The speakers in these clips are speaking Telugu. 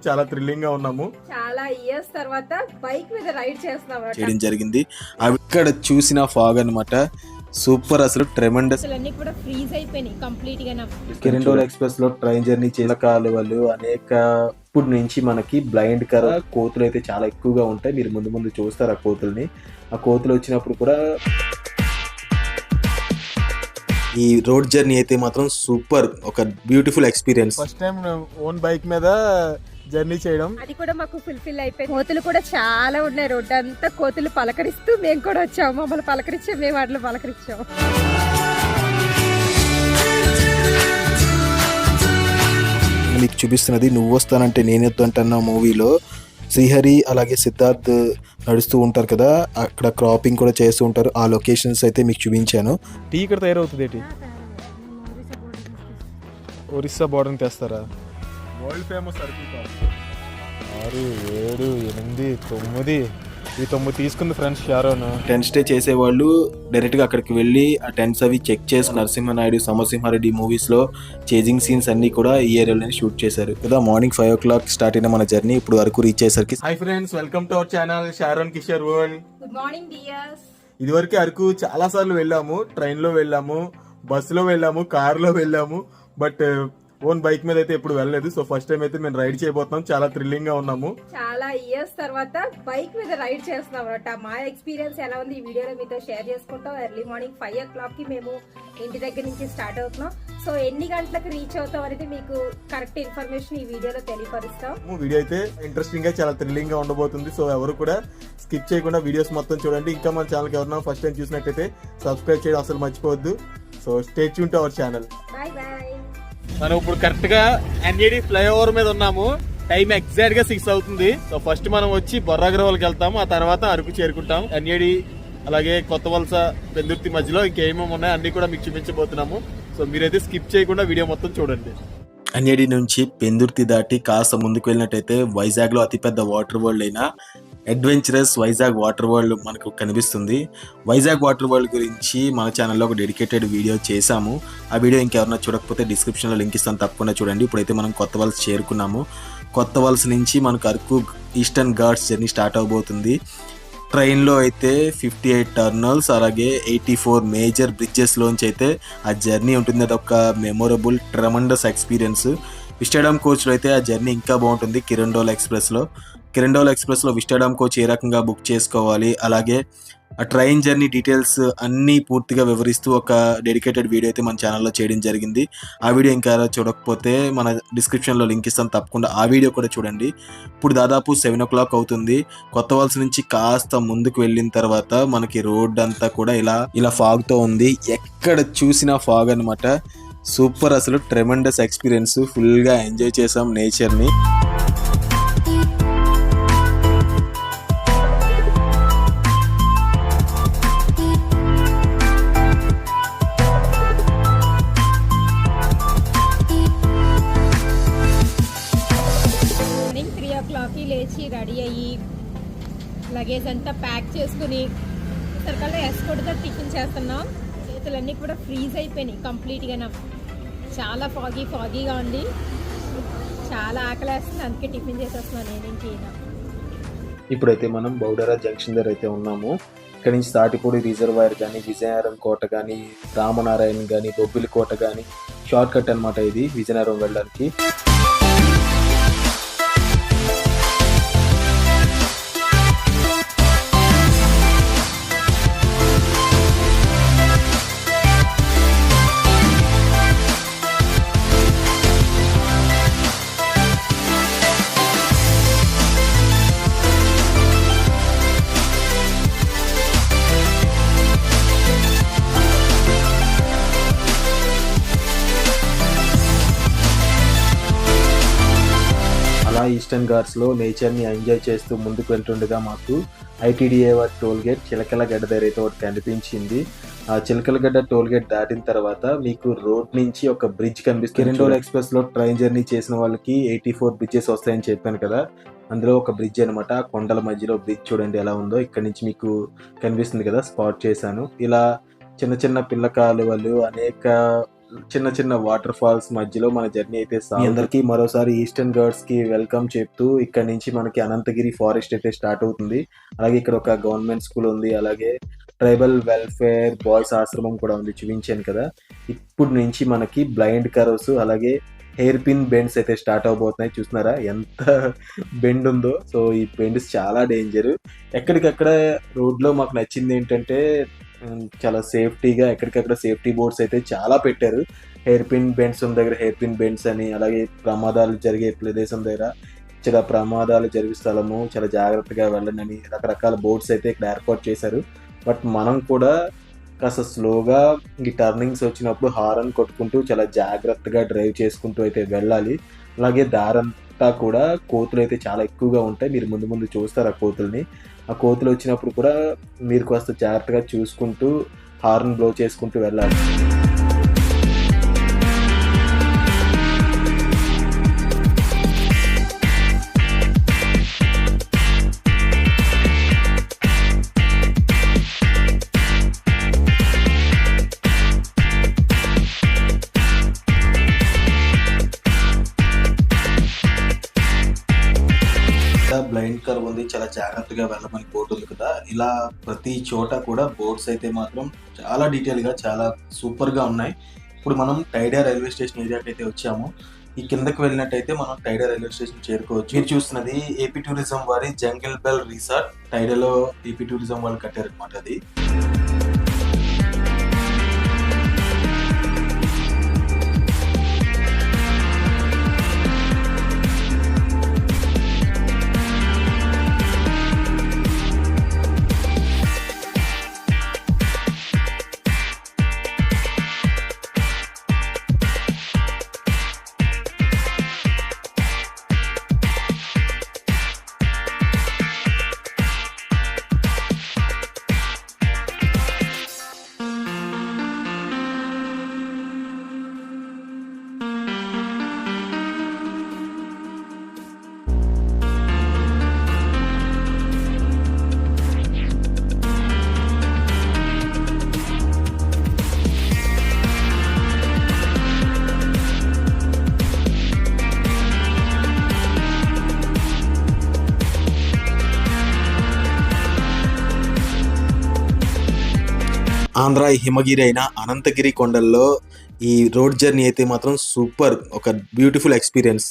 చాలా థ్రిల్లింగ్ గా ఉన్నాము. చాలా ఇయర్స్ తర్వాత బైక్ మీద రైడ్ చేయడం జరిగింది. అక్కడ చూసిన ఫాగ్ అన్నమాట. సూపర్, అసలు ట్రెమెండస్. అన్ని కూడా ఫ్రీజ్ అయిపోయినాయి కంప్లీట్ గా. కిరండోల్ ఎక్స్ప్రెస్ లో ట్రైన్ జర్నీ చేసిన కాలువలు అనేక. ఇప్పుడు నుంచి మనకి బ్లైండ్ కర కోతులు అయితే చాలా ఎక్కువగా ఉంటాయి. మీరు ముందు ముందు చూస్తారు ఆ కోతుల్ని. ఆ కోతులు వచ్చినప్పుడు కూడా ఈ రోడ్ జర్నీ అయితే మాత్రం సూపర్, ఒక beautiful experience. First time own bike మీద జర్నీ చేయడం, అది కూడా మాకు ఫుల్ఫిల్ అయిపోయింది. కోతులు కూడా చాలా ఉన్నాయి, రోడ్డు అంతా కోతులు పలకరిస్తూ మేము కూడా వచ్చాము. మమ్మల్ని పలకరించాం, మేము వాటిలో పలకరించాము. మీకు చూపిస్తున్నది నువ్వు వస్తానంటే నేనొద్దంటున్నా మూవీలో శ్రీహరి అలాగే సిద్ధార్థ్ నడుస్తూ ఉంటారు కదా, అక్కడ క్రాపింగ్ కూడా చేస్తూ ఉంటారు. ఆ లొకేషన్స్ అయితే మీకు చూపించాను. టీ ఇక్కడ తయారవుతుంది ఏంటి? ఒరిస్సా బోర్డర్ తెస్తారా? వరల్డ్ ఫేమస్ సర్కిల్ 6, 7, 8, 9 ఈ 9 తీసుకుంది ఫ్రెండ్స్. షారోన్ టెంట్ స్టే చేసేవాళ్ళు డైరెక్ట్ గా అక్కడికి వెళ్ళి ఆ టెంట్స్ అవి చెక్ చేసి నరసింహనాయుడు, సమరసింహారెడ్డి మూవీస్ లో చేజింగ్ సీన్స్ అన్ని కూడా ఈ ఏరియాలోనే షూట్ చేశారు కదా. మార్నింగ్ 5 o'clock స్టార్ట్ అయిన మన జర్నీ ఇప్పుడు వరకు రీచ్ అయ్యేసరికి. Hi friends, welcome to our channel Sharon Kishore world. Good morning dears. ఇదివరకు అరకు చాలా సార్లు వెళ్ళాము. ట్రైన్ లో వెళ్ళాము, బస్సులో వెళ్ళాము, కార్ లో వెళ్ళాము. బట్ ఓన్ బైక్ మీద అయితే ఎప్పుడు వెళ్ళలేదు. సో ఫస్ట్ టైం అయితే మేము రైడ్ చేయబోతున్నాం. చాలా థ్రిల్లింగ్ గా ఉన్నాము. చాలా ఇయర్స్ తర్వాత బైక్ మీద రైడ్ చేస్తున్నాం అన్నమాట. మా ఎక్స్పీరియన్స్ ఎలా ఉంది ఈ వీడియోలో మీతో షేర్ చేసుకుంటాం. ఎర్లీ మార్నింగ్ 5 o'clock కి మేము ఇంటి దగ్గర నుంచి స్టార్ట్ అవుతున్నాం. సో ఎన్ని గంటలకు రీచ్ అవుతాం అనేది మీకు కరెక్ట్ ఇన్ఫర్మేషన్ ఈ వీడియోలో తెలియపరుస్తాం. వీడియో అయితే ఇంట్రెస్టింగ్ గా, చాలా థ్రిల్లింగ్ గా ఉండబోతుంది. సో ఎవరు కూడా స్కిప్ చేయకుండా వీడియోస్ మొత్తం చూడండి. ఇంకా మన ఛానల్ కి ఎవరైనా ఫస్ట్ టైం చూసినట్టయితే సబ్స్క్రైబ్ చేయడం అసలు మర్చిపోవద్దు. So stay tune to our channel. Bye bye. మనం ఇప్పుడు కరెక్ట్ గా ఎన్ఏడి ఫ్లైఓవర్ మీద ఉన్నాము. టైం ఎగ్జాక్ట్ గా 6 అవుతుంది. సో ఫస్ట్ మనం వచ్చి బొర్రాగ్రవాల్కి వెళ్తాము, ఆ తర్వాత అరకు చేరుకుంటాం. ఎన్ఏడి అలాగే కొత్త వలస, పెందుర్తి మధ్యలో ఇంకేమేమి ఉన్నాయో అన్ని కూడా మీకు చూపించబోతున్నాము. సో మీరైతే స్కిప్ చేయకుండా వీడియో మొత్తం చూడండి. అన్యడి నుంచి పెందుర్తి దాటి కాస్త ముందుకు వెళ్ళినట్టయితే వైజాగ్ లో అతిపెద్ద వాటర్ వరల్డ్ అయిన అడ్వెంచరస్ వైజాగ్ వాటర్ వరల్డ్ మనకు కనిపిస్తుంది. వైజాగ్ వాటర్ వరల్డ్ గురించి మన ఛానల్లో ఒక డెడికేటెడ్ వీడియో చేశాము. ఆ వీడియో ఇంకెవరన్నా చూడకపోతే డిస్క్రిప్షన్లో లింక్ ఇస్తాను, తప్పకుండా చూడండి. ఇప్పుడైతే మనం కొత్త వలస చేరుకున్నాము. కొత్త వలస నుంచి మనకు Araku Eastern Ghats journey start అవబోతుంది. ట్రైన్లో అయితే 58 టర్నల్స్ అలాగే 84 మేజర్ బ్రిడ్జెస్ లోంచి అయితే ఆ జర్నీ ఉంటుంది. అది ఒక మెమొరబుల్ ట్రెమండస్ ఎక్స్పీరియన్స్. విస్టాడామ్ కోచ్లో అయితే ఆ జర్నీ ఇంకా బాగుంటుంది. కిరండోల్ ఎక్స్ప్రెస్లో విస్టాడామ్ కోచ్ ఏ రకంగా బుక్ చేసుకోవాలి, అలాగే ఆ ట్రైన్ జర్నీ డీటెయిల్స్ అన్నీ పూర్తిగా వివరిస్తూ ఒక డెడికేటెడ్ వీడియో అయితే మన ఛానల్లో చేయడం జరిగింది. ఆ వీడియో ఇంకా చూడకపోతే మన డిస్క్రిప్షన్లో లింక్ ఇస్తాను, తప్పకుండా ఆ వీడియో కూడా చూడండి. ఇప్పుడు దాదాపు 7 o'clock అవుతుంది. కొత్త వలస నుంచి కాస్త ముందుకు వెళ్ళిన తర్వాత మనకి రోడ్ అంతా కూడా ఇలా ఫాగ్తో ఉంది. ఎక్కడ చూసినా ఫాగ్ అన్నమాట. సూపర్, అసలు ట్రెమెండస్ ఎక్స్పీరియన్స్. ఫుల్గా ఎంజాయ్ చేసాం నేచర్ని. మార్నింగ్ 3 o'clock కి లేచి రెడీ అయ్యి లగేజ్ అంతా ప్యాక్ చేసుకుని సర్కల్లో ఎస్కోట్గా టిఫిన్ చేస్తున్నాం. చేతులన్నీ కూడా ఫ్రీజ్ అయిపోయినాయి కంప్లీట్గా. చాలా ఫాగీగా ఉంది, చాలా ఆకలేస్తుంది, అందుకే టిఫిన్ చేసేస్తున్నాను నేను ఇంక. ఇప్పుడైతే మనం బౌడరా జంక్షన్ దగ్గర అయితే ఉన్నాము. ఇక్కడ నుంచి తాటిపూడి రిజర్వాయర్ కానీ, విజయనగరం కోట కానీ, రామనారాయణ కానీ, బొబ్బిలి కోట కానీ షార్ట్ కట్ అనమాట ఇది విజయనగరం వెళ్ళడానికి. ఈస్టర్న్ ఘాట్స్ లో నేచర్ ని ఎంజాయ్ చేస్తూ ముందుకు వెళ్తుండగా మాకు ఐటీడీఏ టోల్ గేట్ చిలకలగడ్డ దగ్గర అయితే ఒకటి కనిపించింది. ఆ చిలకలగడ్డ టోల్ గేట్ దాటిన తర్వాత మీకు రోడ్ నుంచి ఒక బ్రిడ్జ్ కనిపిస్తుంది. కిరండోల్ ఎక్స్ప్రెస్ లో ట్రైన్ జర్నీ చేసిన వాళ్ళకి 84 బ్రిడ్జెస్ వస్తాయని చెప్పాను కదా, అందులో ఒక బ్రిడ్జ్ అనమాట. కొండల మధ్యలో బ్రిడ్జ్ చూడండి ఎలా ఉందో. ఇక్కడ నుంచి మీకు కనిపిస్తుంది కదా, స్పాట్ చేశాను. ఇలా చిన్న చిన్న పిల్ల కాలువలు, అనేక చిన్న చిన్న వాటర్ ఫాల్స్ మధ్యలో మన జర్నీ అయితే అందరికి మరోసారి ఈస్టర్న్ ఘాట్స్ కి వెల్కమ్ చెప్తూ ఇక్కడ నుంచి మనకి అనంతగిరి ఫారెస్ట్ అయితే స్టార్ట్ అవుతుంది. అలాగే ఇక్కడ ఒక గవర్నమెంట్ స్కూల్ ఉంది, అలాగే ట్రైబల్ వెల్ఫేర్ బాయ్స్ ఆశ్రమం కూడా ఉంది, చూపించాను కదా. ఇప్పుడు నుంచి మనకి బ్లైండ్ కర్వ్స్ అలాగే హెయిర్ పిన్ బెండ్స్ అయితే స్టార్ట్ అవబోతున్నాయి. చూస్తున్నారా ఎంత బెండ్ ఉందో. సో ఈ బెండ్స్ చాలా డేంజర్. ఎక్కడికక్కడ రోడ్లో మాకు నచ్చింది ఏంటంటే చాలా సేఫ్టీగా ఎక్కడికక్కడ సేఫ్టీ బోర్డ్స్ అయితే చాలా పెట్టారు. హెయిర్ పిన్ బెండ్స్ ఉన్న దగ్గర హెయిర్ పిన్ బెండ్స్ అని, అలాగే ప్రమాదాలు జరిగే ప్రదేశం దగ్గర చాలా ప్రమాదాలు జరిగే స్థలము, చాలా జాగ్రత్తగా వెళ్ళండి అని రకరకాల బోర్డ్స్ అయితే ఇక్కడ ఏర్పాటు చేశారు. బట్ మనం కూడా కాస్త స్లోగా ఈ టర్నింగ్స్ వచ్చినప్పుడు హారన్ కొట్టుకుంటూ చాలా జాగ్రత్తగా డ్రైవ్ చేసుకుంటూ అయితే వెళ్ళాలి. అలాగే దారంతా కూడా కోతులు అయితే చాలా ఎక్కువగా ఉంటాయి. మీరు ముందు ముందు చూస్తారు ఆ కోతుల్ని. ఆ కోతులు వచ్చినప్పుడు కూడా మీరు కాస్త జాగ్రత్తగా చూసుకుంటూ హారన్ బ్లో చేసుకుంటూ వెళ్ళాలి. బ్లైండ్ కర్వ్ ఉంది, చాలా జాగ్రత్తగా వెళ్ళమని బోర్డు ఉంది కదా. ఇలా ప్రతి చోట కూడా బోర్డ్స్ అయితే మాత్రం చాలా డీటెయిల్ గా చాలా సూపర్ గా ఉన్నాయి. ఇప్పుడు మనం టైడా రైల్వే స్టేషన్ ఏరియాకి అయితే వచ్చాము. ఈ కిందకి వెళ్ళినట్టయితే మనం టైడా రైల్వే స్టేషన్ చేరుకోవచ్చు. మీరు చూస్తున్నది ఏపీ టూరిజం వారి జంగిల్ బెల్ రిసార్ట్. టైడాలో ఏపీ టూరిజం వాళ్ళు కట్టారనమాట అది. ఆంధ్ర హిమగిరి అయిన అనంతగిరి కొండల్లో ఈ రోడ్ జర్నీ అయితే మాత్రం సూపర్, ఒక beautiful experience.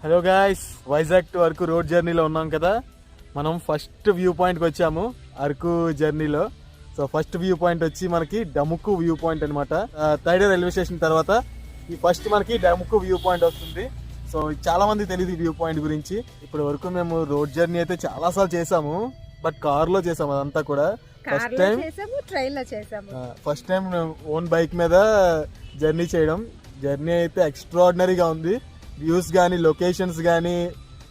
Hello guys, Vizag to Araku road జర్నీలో ఉన్నాం కదా. మనం ఫస్ట్ వ్యూ పాయింట్కి వచ్చాము అరకు జర్నీలో. సో ఫస్ట్ వ్యూ పాయింట్ వచ్చి మనకి డముక్కు వ్యూ పాయింట్ అనమాట. టైడా రైల్వే స్టేషన్ తర్వాత ఈ ఫస్ట్ మనకి డముక్కు వ్యూ పాయింట్ వస్తుంది. సో చాలా మంది తెలియదు ఈ వ్యూ పాయింట్ గురించి. ఇప్పటి వరకు మేము రోడ్ జర్నీ అయితే చాలా సార్లు చేసాము, బట్ కార్ లో చేసాము. అదంతా కూడా ఫస్ట్ టైం ఓన్ బైక్ మీద జర్నీ చేయడం. జర్నీ అయితే ఎక్స్ట్రాడినరీగా ఉంది. వ్యూస్ కానీ, లొకేషన్స్ కానీ,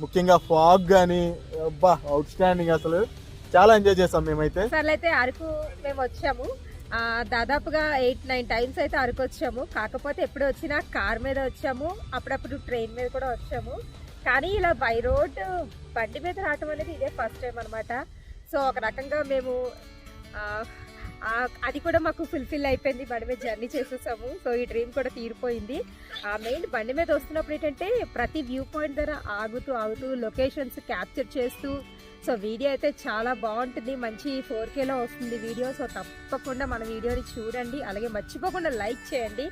ముఖ్యంగా ఫాగ్ కానీ, అబ్బా అవుట్ స్టాండింగ్. అసలు చాలా ఎంజాయ్ చేసాం మేమైతే. అయితే అరకు మేము వచ్చాము దాదాపుగా 8-9 టైమ్స్ అయితే అరకు వచ్చాము. కాకపోతే ఎప్పుడు వచ్చినా కార్ మీద వచ్చాము, అప్పుడప్పుడు ట్రైన్ మీద కూడా వచ్చాము. కానీ ఇలా బై రోడ్ బండి మీద రావటం అనేది ఇదే ఫస్ట్ టైం అనమాట. సో ఒక రకంగా మేము అది కూడా మాకు ఫుల్ఫిల్ అయిపోయింది. బండి మీద జర్నీ చేసేసాము. సో ఈ డ్రీమ్ కూడా తీరిపోయింది. మెయిన్ బండి మీద వస్తున్నప్పుడు ఏంటంటే ప్రతి వ్యూ పాయింట్ దగ్గర ఆగుతూ లొకేషన్స్ క్యాప్చర్ చేస్తూ సో వీడియో అయితే చాలా బాగుంటుంది. మంచి 4Kలో వస్తుంది వీడియో. సో తప్పకుండా మన వీడియోని చూడండి. అలాగే మర్చిపోకుండా లైక్ చేయండి.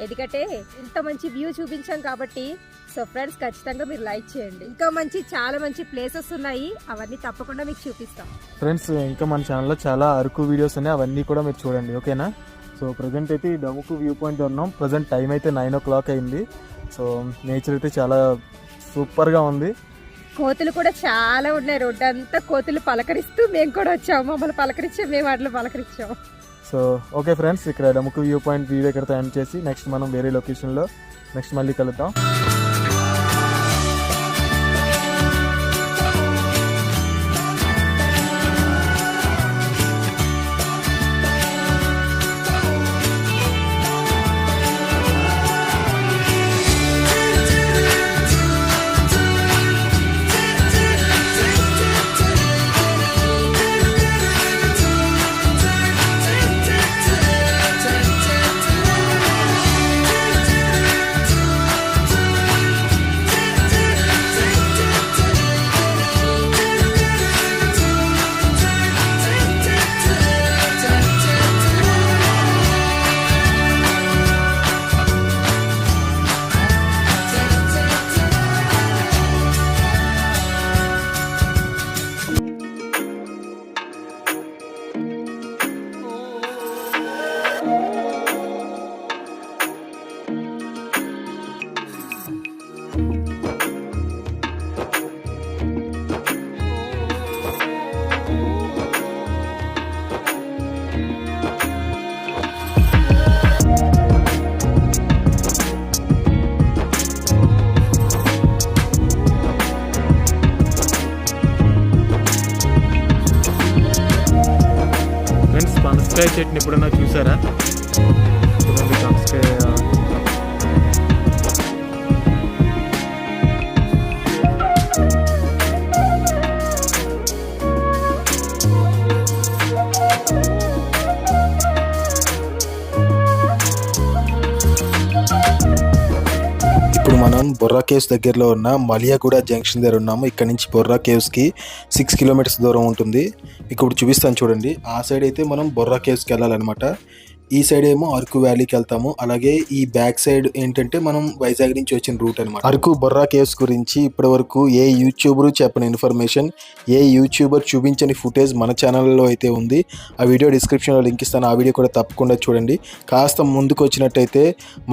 ఎందుకంటే ఇంత మంచి వ్యూ చూపించాం కాబట్టి సో ఫ్రెండ్స్ ఖచ్చితంగా మీరు లైక్ చేయండి. ఇంకా చాలా మంచి ప్లేసెస్ ఉన్నాయి, అవన్నీ తప్పకుండా మీకు చూపిస్తాం. ఫ్రెండ్స్ ఇంకా మన ఛానల్లో చాలా అరకు వీడియోస్ ఉన్నాయి, అవన్నీ కూడా మీరు చూడండి. ఓకేనా? సో ప్రజెంట్ అయితే ఈ డముకు వ్యూ పాయింట్ ఉన్నాం. ప్రజెంట్ టైం అయితే 9 o'clock అయింది. సో నేచర్ అయితే చాలా సూపర్గా ఉంది. కోతులు కూడా చాలా ఉన్నాయి. రోడ్డు అంతా కోతులు పలకరిస్తూ మేము కూడా వచ్చాము. మమ్మల్ని పలకరించాం, మేము వాటిలో పలకరించాము. సో ఓకే ఫ్రెండ్స్, ఇక్కడ డముకు వ్యూ పాయింట్ వీడియో ఇక్కడతో ఎండ్ చేసి నెక్స్ట్ మనం వేరే లొకేషన్లో నెక్స్ట్ మళ్ళీ కలుద్దాం. పనసకాయ చెట్టుని ఎప్పుడైనా చూసారా? చూడండి పనసకాయ. ఇప్పుడు మనం బొర్రా కేవ్స్ దగ్గరలో ఉన్న మలియాగూడ జంక్షన్ దగ్గర ఉన్నాము. ఇక్కడ నుంచి బొర్రా కేవ్స్కి 6 kilometers దూరం ఉంటుంది. ఇప్పుడు చూపిస్తాను చూడండి. ఆ సైడ్ అయితే మనం బొర్రా కేవ్స్కి వెళ్ళాలన్నమాట. ఈ సైడ్ ఏమో అరకు వ్యాలీకి వెళ్తాము. అలాగే ఈ బ్యాక్ సైడ్ ఏంటంటే మనం వైజాగ్ నుంచి వచ్చిన రూట్ అనమాట. అరకు బొర్రా కేవ్స్ గురించి ఇప్పటి వరకు ఏ యూట్యూబర్ చెప్పని ఇన్ఫర్మేషన్, ఏ యూట్యూబర్ చూపించని ఫుటేజ్ మన ఛానల్లో అయితే ఉంది. ఆ వీడియో డిస్క్రిప్షన్లో లింక్ ఇస్తాను. ఆ వీడియో కూడా తప్పకుండా చూడండి. కాస్త ముందుకు వచ్చినట్టయితే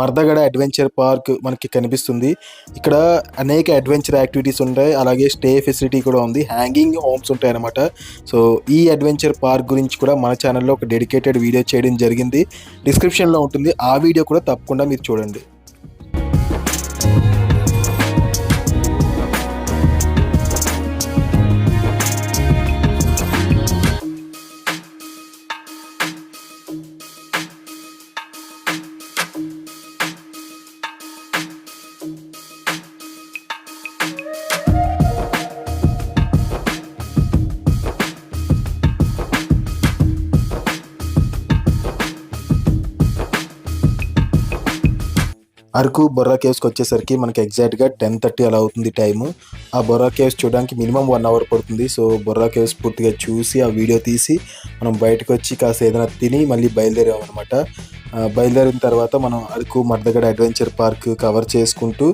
మర్దగడ అడ్వెంచర్ పార్క్ మనకి కనిపిస్తుంది. ఇక్కడ అనేక అడ్వెంచర్ యాక్టివిటీస్ ఉంటాయి. అలాగే స్టే ఫెసిలిటీ కూడా ఉంది. హ్యాంగింగ్ హోమ్స్ ఉంటాయి అన్నమాట. సో ఈ అడ్వెంచర్ పార్క్ గురించి కూడా మన ఛానల్లో ఒక డెడికేటెడ్ వీడియో చేయడం జరిగింది. డిస్క్రిప్షన్లో ఉంటుంది. ఆ వీడియో కూడా తప్పకుండా మీరు చూడండి. అరకు బొర్రా కేవ్స్కి వచ్చేసరికి మనకి ఎగ్జాక్ట్గా 10:30 అలా అవుతుంది టైము. ఆ బొర్రా కేవ్స్ చూడడానికి మినిమం 1 hour పడుతుంది. సో బొర్రా కేవ్స్ పూర్తిగా చూసి ఆ వీడియో తీసి మనం బయటకు వచ్చి కాస్త ఏదైనా తిని మళ్ళీ బయలుదేరామన్నమాట. బయలుదేరిన తర్వాత మనం అరకు మర్దగడ అడ్వెంచర్ పార్క్ కవర్ చేసుకుంటూ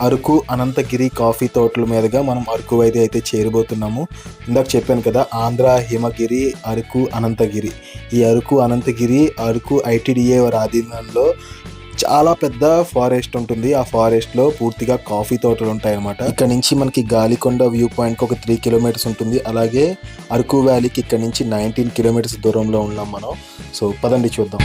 అరకు అనంతగిరి కాఫీ తోటల మీదుగా మనం అరకు అయితే చేరబోతున్నాము. ఇందాక చెప్పాను కదా, ఆంధ్ర హిమగిరి అరకు అనంతగిరి. ఈ అరకు అనంతగిరి అరకు ITDA వారి ఆధీనంలో చాలా పెద్ద ఫారెస్ట్ ఉంటుంది. ఆ ఫారెస్ట్ లో పూర్తిగా కాఫీ తోటలు ఉంటాయి అన్నమాట. ఇక్కడ నుంచి మనకి గాలికొండ వ్యూ పాయింట్ ఒక 3 kilometers ఉంటుంది. అలాగే అరకు వ్యాలీకి ఇక్కడ నుంచి 19 kilometers దూరంలో ఉన్నాం మనం. సో పదండి చూద్దాం.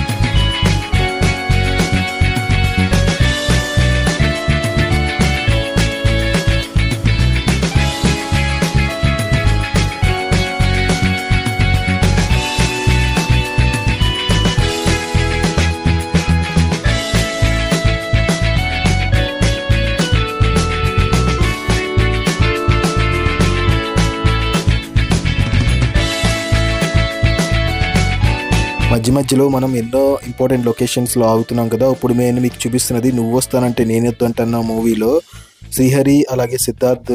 మధ్య మధ్యలో మనం ఎన్నో ఇంపార్టెంట్ లొకేషన్స్లో ఆగుతున్నాం కదా. ఇప్పుడు నేను మీకు చూపిస్తున్నది నువ్వు వస్తానంటే నేను వద్దంటున్న మూవీలో శ్రీహరి అలాగే సిద్ధార్థ్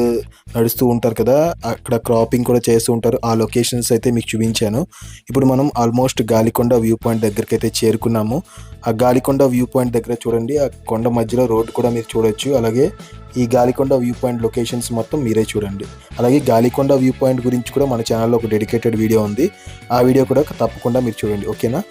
నడుస్తూ ఉంటారు కదా, అక్కడ క్రాపింగ్ కూడా చేస్తూ ఉంటారు. ఆ లొకేషన్స్ అయితే మీకు చూపించాను. ఇప్పుడు మనం ఆల్మోస్ట్ గాలికొండ వ్యూ పాయింట్ దగ్గరికి అయితే చేరుకున్నాము. ఆ గాలికొండ వ్యూ పాయింట్ దగ్గర చూడండి, ఆ కొండ మధ్యలో రోడ్డు కూడా మీరు చూడొచ్చు. అలాగే ఈ గాలికొండ వ్యూ పాయింట్ లొకేషన్స్ మొత్తం మీరే చూడండి. అలాగే గాలికొండ వ్యూ పాయింట్ గురించి కూడా మన ఛానల్లో ఒక డెడికేటెడ్ వీడియో ఉంది. ఆ వీడియో కూడా తప్పకుండా మీరు చూడండి, ఓకేనా.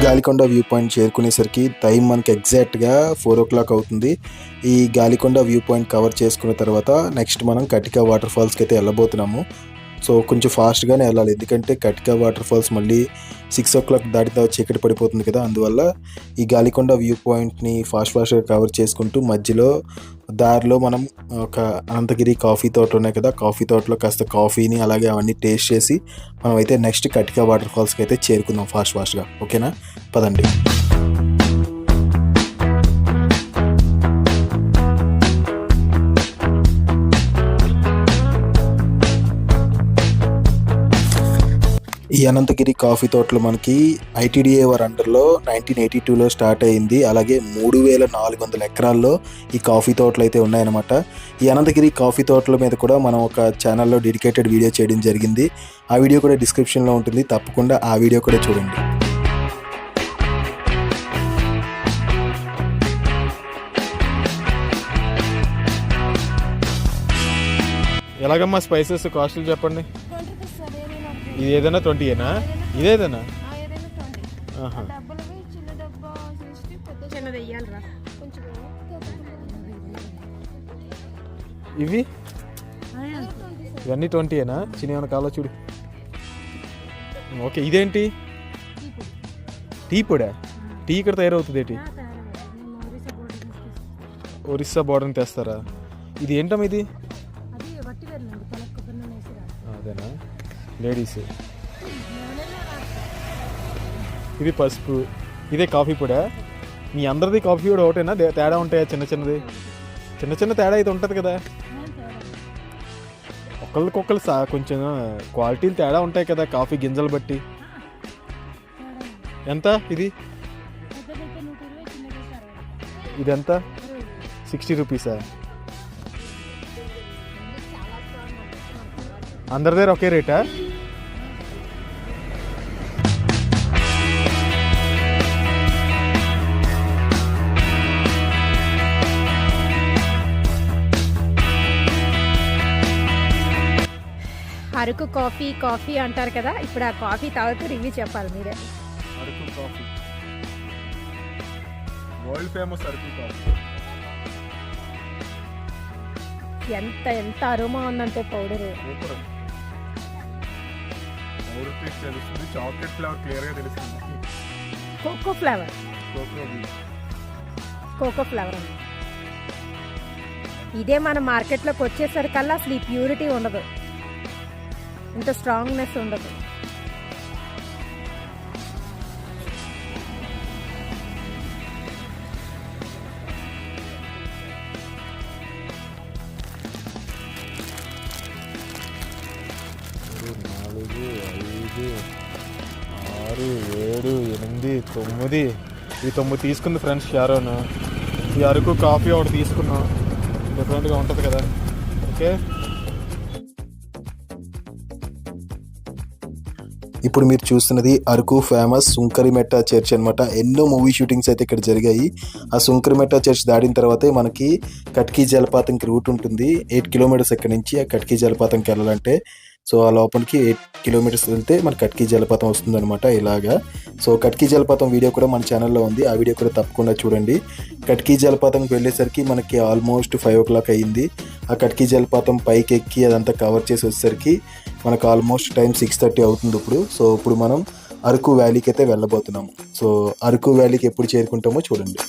గాలికొండ వ్యూ పాయింట్ చేరుకునేసరికి టైం మనకి ఎగ్జాక్ట్గా 4 o'clock అవుతుంది. ఈ గాలికొండ వ్యూ పాయింట్ కవర్ చేసుకున్న తర్వాత నెక్స్ట్ మనం కటికా వాటర్ ఫాల్స్కి అయితే వెళ్ళబోతున్నాము. సో కొంచెం ఫాస్ట్గానే వెళ్ళాలి, ఎందుకంటే కటికా వాటర్ ఫాల్స్ మళ్ళీ 6 o'clock దాటితే చీకటి పడిపోతుంది కదా. అందువల్ల ఈ గాలికొండ వ్యూ పాయింట్ని ఫాస్ట్గా కవర్ చేసుకుంటూ మధ్యలో దారిలో మనం ఒక అనంతగిరి కాఫీ తోట ఉన్నాయి కదా, కాఫీ తోటలో కాస్త కాఫీని అలాగే అవన్నీ టేస్ట్ చేసి మనం అయితే నెక్స్ట్ కటికా వాటర్ ఫాల్స్కి అయితే చేరుకుందాం ఫాస్ట్గా, ఓకేనా. పదండి. ఈ అనంతగిరి కాఫీ తోటలో మనకి ఐటీడీఏ వారి అండర్లో 1982లో స్టార్ట్ అయింది. అలాగే 3400 ఎకరాల్లో ఈ కాఫీ తోటలు అయితే ఉన్నాయన్నమాట. ఈ అనంతగిరి కాఫీ తోటల మీద కూడా మనం ఒక ఛానల్లో డెడికేటెడ్ వీడియో చేయడం జరిగింది. ఆ వీడియో కూడా డిస్క్రిప్షన్లో ఉంటుంది, తప్పకుండా ఆ వీడియో కూడా చూడండి. ఎలాగమ్మా స్పైసెస్ కాస్ట్లు చెప్పండి. ఇది ఏదైనా 20ఏనా? ఇదేదైనా ఇవి ఇవన్నీ 20ఏనా? చిన్న ఏమైనా కాలో చూడు. ఓకే, ఇదేంటి? టీ పొడా? టీ ఇక్కడ తయారవుతుంది ఏంటి? ఒరిస్సా బోర్డర్ని తెస్తారా? ఇది ఏంటమ్మా ఇది? అదేనా లేడీస్. ఇది పసుపు, ఇదే కాఫీ పొడా. మీ అందరిది కాఫీ పొడి ఒకటేనా? తేడా ఉంటాయా? చిన్న తేడా అయితే ఉంటుంది కదా. ఒకళ్ళకొకళ్ళు కొంచెం క్వాలిటీలు తేడా ఉంటాయి కదా కాఫీ గింజలు బట్టి. ఎంత ఇది? ఇదెంత? 60 రూపీసా? అందరి దగ్గర ఒకే రేటా? అరకు కాఫీ అంటారు కదా, ఇప్పుడు ఆ కాఫీ తాగుతూ రివ్యూ చెప్పాలి మీరే. Araku coffee world famous Araku coffee. ఎంత అరోమా ఉందంటే పౌడర్ తెలుస్తుంది. చాక్లెట్ ఫ్లేవర్ క్లియర్ గా తెలుస్తుంది. కోకో ఫ్లేవర్ అండి. ఇదే మన మార్కెట్లోకి వచ్చేసరికల్లా అసలు ఈ ప్యూరిటీ ఉండదు, ఇంత స్ట్రాంగ్నెస్ ఉండదు. ఈ 9 తీసుకుంది ఫ్రెండ్స్ షారోను. ఈ అరకు కాఫీ ఒకటి తీసుకున్నాం, డిఫరెంట్గా ఉంటుంది కదా. ఓకే, ఇప్పుడు మీరు చూస్తున్నది అరకు ఫేమస్ సుంకరిమెట్ట చర్చ్ అనమాట. ఎన్నో మూవీ షూటింగ్స్ అయితే ఇక్కడ జరిగాయి. ఆ సుంకరిమెట్ట చర్చ్ దాటిన తర్వాతే మనకి కట్కీ జలపాతంకి రూట్ ఉంటుంది. 8 kilometers ఇక్కడ నుంచి ఆ కట్కీ జలపాతంకి వెళ్ళాలంటే. సో ఆ లోపలికి 8 kilometers వెళ్తే మన కట్కీ జలపాతం వస్తుంది అనమాట ఇలాగా. సో కట్కీ జలపాతం వీడియో కూడా మన ఛానల్లో ఉంది, ఆ వీడియో కూడా తప్పకుండా చూడండి. కట్కీ జలపాతంకి వెళ్ళేసరికి మనకి ఆల్మోస్ట్ 5 o'clock అయ్యింది. ఆ కట్కీ జలపాతం పైకి ఎక్కి అదంతా కవర్ చేసి వచ్చేసరికి మనకు ఆల్మోస్ట్ టైం 6:30 అవుతుంది ఇప్పుడు. సో ఇప్పుడు మనం అరకు వ్యాలీకి అయితే వెళ్ళబోతున్నాము. సో అరకు వ్యాలీకి ఎప్పుడు చేరుకుంటామో చూడండి.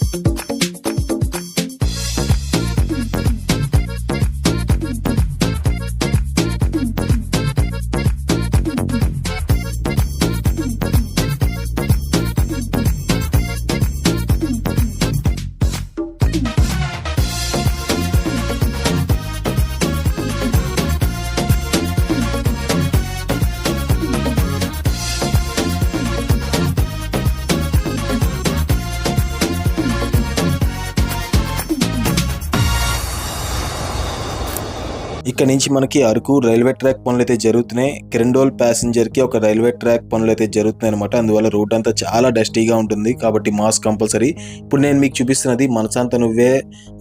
ఇక్కడ నుంచి మనకి అరకు రైల్వే ట్రాక్ పనులు అయితే జరుగుతున్నాయి. కిరండోల్ ప్యాసింజర్ కి ఒక రైల్వే ట్రాక్ పనులు అయితే జరుగుతున్నాయి అనమాట. అందువల్ల రోడ్ అంతా చాలా డస్టీగా ఉంటుంది కాబట్టి మాస్క్ కంపల్సరీ. ఇప్పుడు నేను మీకు చూపిస్తున్నది మనసాంత నువ్వే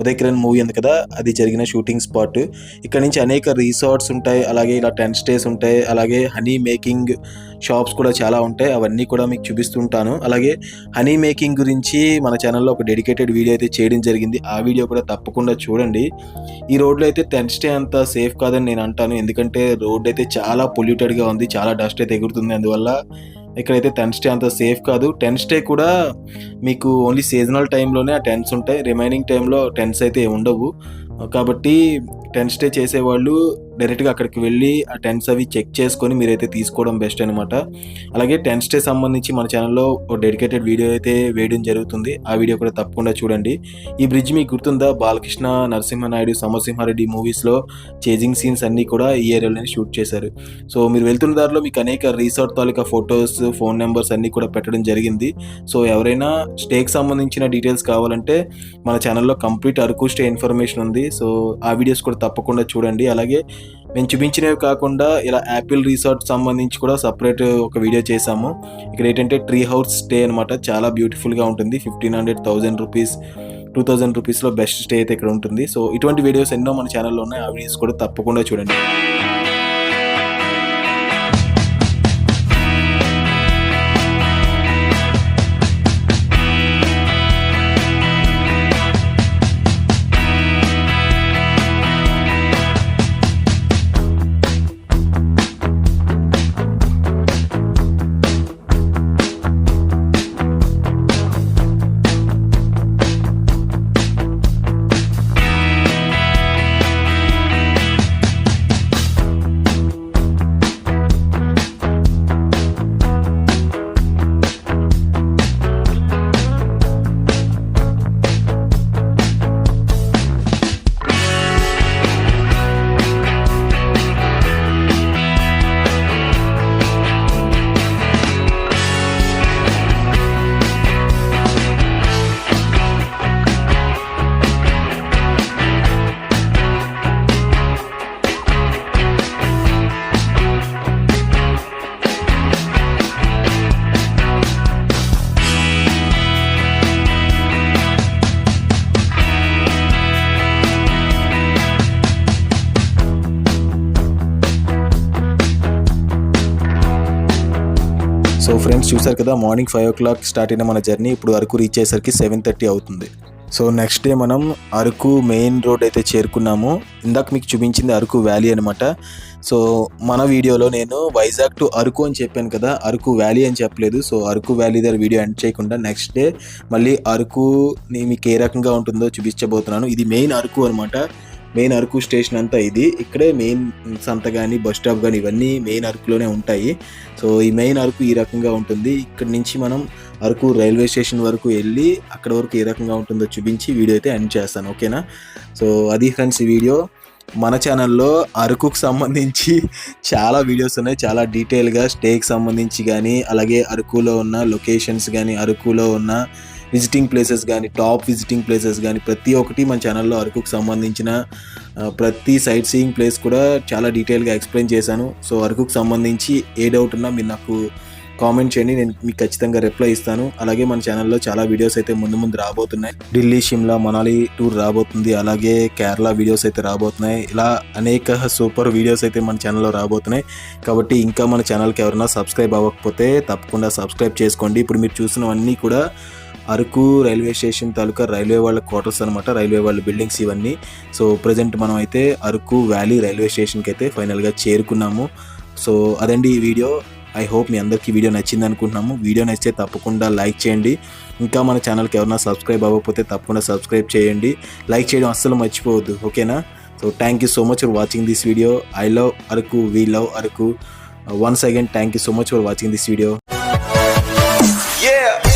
ఉదయ్ కిరణ్ మూవీ ఉంది కదా, అది జరిగిన షూటింగ్ స్పాట్. ఇక్కడ నుంచి అనేక రిసార్ట్స్ ఉంటాయి, అలాగే ఇలా టెంట్ స్టేస్ ఉంటాయి, అలాగే హనీ మేకింగ్ షాప్స్ కూడా చాలా ఉంటాయి. అవన్నీ కూడా మీకు చూపిస్తుంటాను. అలాగే హనీ మేకింగ్ గురించి మన ఛానల్లో ఒక డెడికేటెడ్ వీడియో అయితే చేయడం జరిగింది. ఆ వీడియో కూడా తప్పకుండా చూడండి. ఈ రోడ్లో అయితే టెంట్ స్టే అంత సేఫ్ కాదని నేను అంటాను, ఎందుకంటే రోడ్ అయితే చాలా పొల్యూటెడ్గా ఉంది, చాలా డస్ట్ అయితే ఎగురుతుంది. అందువల్ల ఇక్కడైతే టెంట్ స్టే అంత సేఫ్ కాదు. టెంట్ స్టే కూడా మీకు ఓన్లీ సీజనల్ టైంలోనే ఆ టెంట్స్ ఉంటాయి, రిమైనింగ్ టైంలో టెంట్స్ అయితే ఉండవు. కాబట్టి టెంట్ స్టే చేసేవాళ్ళు డైరెక్ట్గా అక్కడికి వెళ్ళి ఆ టెంట్స్ అవి చెక్ చేసుకొని మీరైతే తీసుకోవడం బెస్ట్ అనమాట. అలాగే టెంట్ స్టే సంబంధించి మన ఛానల్లో ఒక డెడికేటెడ్ వీడియో అయితే వేయడం జరుగుతుంది, ఆ వీడియో కూడా తప్పకుండా చూడండి. ఈ బ్రిడ్జ్ మీకు గుర్తుందా, బాలకృష్ణ, నరసింహనాయుడు, సమరసింహారెడ్డి మూవీస్లో చేజింగ్ సీన్స్ అన్నీ కూడా ఈ ఏరియాలోనే షూట్ చేశారు. సో మీరు వెళ్తున్న దారిలో మీకు అనేక రిసార్ట్ తాలూకా ఫొటోస్, ఫోన్ నెంబర్స్ అన్నీ కూడా పెట్టడం జరిగింది. సో ఎవరైనా స్టేకి సంబంధించిన డీటెయిల్స్ కావాలంటే మన ఛానల్లో కంప్లీట్ అరకు స్టే ఇన్ఫర్మేషన్ ఉంది. సో ఆ వీడియోస్ కూడా తప్పకుండా చూడండి. అలాగే మేము చూపించినవి కాకుండా ఇలా యాపిల్ రిసార్ట్ సంబంధించి కూడా సపరేట్ ఒక వీడియో చేసాము. ఇక్కడ ఏంటంటే ట్రీ హౌస్ స్టే అనమాట, చాలా బ్యూటిఫుల్గా ఉంటుంది. 1500, 1000 రూపీస్, 2000 రూపీస్లో బెస్ట్ స్టే అయితే ఇక్కడ ఉంటుంది. సో ఇటువంటి వీడియోస్ ఎన్నో మన ఛానల్లో ఉన్నాయి, ఆ వీడియోస్ కూడా తప్పకుండా చూడండి. సో ఫ్రెండ్స్ చూసారు కదా, మార్నింగ్ 5 o'clock స్టార్ట్ అయిన మన జర్నీ ఇప్పుడు అరకు రీచ్ అయ్యేసరికి 7:30 అవుతుంది. సో నెక్స్ట్ డే మనం అరకు మెయిన్ రోడ్ అయితే చేరుకున్నాము. ఇందాక మీకు చూపించింది అరకు వ్యాలీ అనమాట. సో మన వీడియోలో నేను వైజాగ్ టు అరకు అని చెప్పాను కదా, అరకు వ్యాలీ అని చెప్పలేదు. సో అరకు వ్యాలీ దగ్గర వీడియో ఎండ్ చేయకుండా నెక్స్ట్ డే మళ్ళీ అరకు మీకు ఏ రకంగా ఉంటుందో చూపించబోతున్నాను. ఇది మెయిన్ అరకు అనమాట. మెయిన్ అరకు స్టేషన్ అంతా ఇది. ఇక్కడే మెయిన్ సంత కానీ బస్ స్టాప్ కానీ ఇవన్నీ మెయిన్ అరకులోనే ఉంటాయి. సో ఈ మెయిన్ అరకు ఈ రకంగా ఉంటుంది. ఇక్కడ నుంచి మనం అరకు రైల్వే స్టేషన్ వరకు వెళ్ళి అక్కడ వరకు ఏ రకంగా ఉంటుందో చూపించి వీడియో అయితే ఎండ్ చేస్తాను, ఓకేనా? సో అది ఫ్రెండ్స్ ఈ వీడియో. మన ఛానల్లో అరకుకు సంబంధించి చాలా వీడియోస్ ఉన్నాయి, చాలా డీటెయిల్గా స్టేకి సంబంధించి కానీ, అలాగే అరకులో ఉన్న లొకేషన్స్ కానీ, అరకులో ఉన్న విజిటింగ్ ప్లేసెస్ కానీ, టాప్ విజిటింగ్ ప్లేసెస్ కానీ ప్రతి ఒక్కటి మన ఛానల్లో అరకుకు సంబంధించిన ప్రతి సైట్ సీయింగ్ ప్లేస్ కూడా చాలా డీటెయిల్గా ఎక్స్ప్లెయిన్ చేశాను. సో అరకుకు సంబంధించి ఏ డౌట్ ఉన్నా మీరు నాకు కామెంట్ చేయండి, నేను మీకు ఖచ్చితంగా రిప్లై ఇస్తాను. అలాగే మన ఛానల్లో చాలా వీడియోస్ అయితే ముందు రాబోతున్నాయి. ఢిల్లీ, షిమ్లా, మనాలి టూర్ రాబోతుంది, అలాగే కేరళ వీడియోస్ అయితే రాబోతున్నాయి. ఇలా అనేక సూపర్ వీడియోస్ అయితే మన ఛానల్లో రాబోతున్నాయి. కాబట్టి ఇంకా మన ఛానల్కి ఎవరైనా సబ్స్క్రైబ్ అవ్వకపోతే తప్పకుండా సబ్స్క్రైబ్ చేసుకోండి. ఇప్పుడు మీరు చూసినవన్నీ కూడా అరకు రైల్వే స్టేషన్ తాలూకా రైల్వే వాళ్ళ క్వార్టర్స్ అనమాట, రైల్వే వాళ్ళ బిల్డింగ్స్ ఇవన్నీ. సో ప్రజెంట్ మనం అయితే అరకు వ్యాలీ రైల్వే స్టేషన్కి అయితే ఫైనల్గా చేరుకున్నాము. సో అదండి ఈ వీడియో. ఐ హోప్ మీ అందరికీ వీడియో నచ్చింది అనుకుంటున్నాము. వీడియో నచ్చితే తప్పకుండా లైక్ చేయండి. ఇంకా మన ఛానల్కి ఎవరైనా సబ్స్క్రైబ్ అవ్వకపోతే తప్పకుండా సబ్స్క్రైబ్ చేయండి. లైక్ చేయడం అస్సలు మర్చిపోవద్దు, ఓకేనా? So thank you so much for watching this video. I love Araku, we love Araku. Once again, thank you so much for watching this video. Yeah.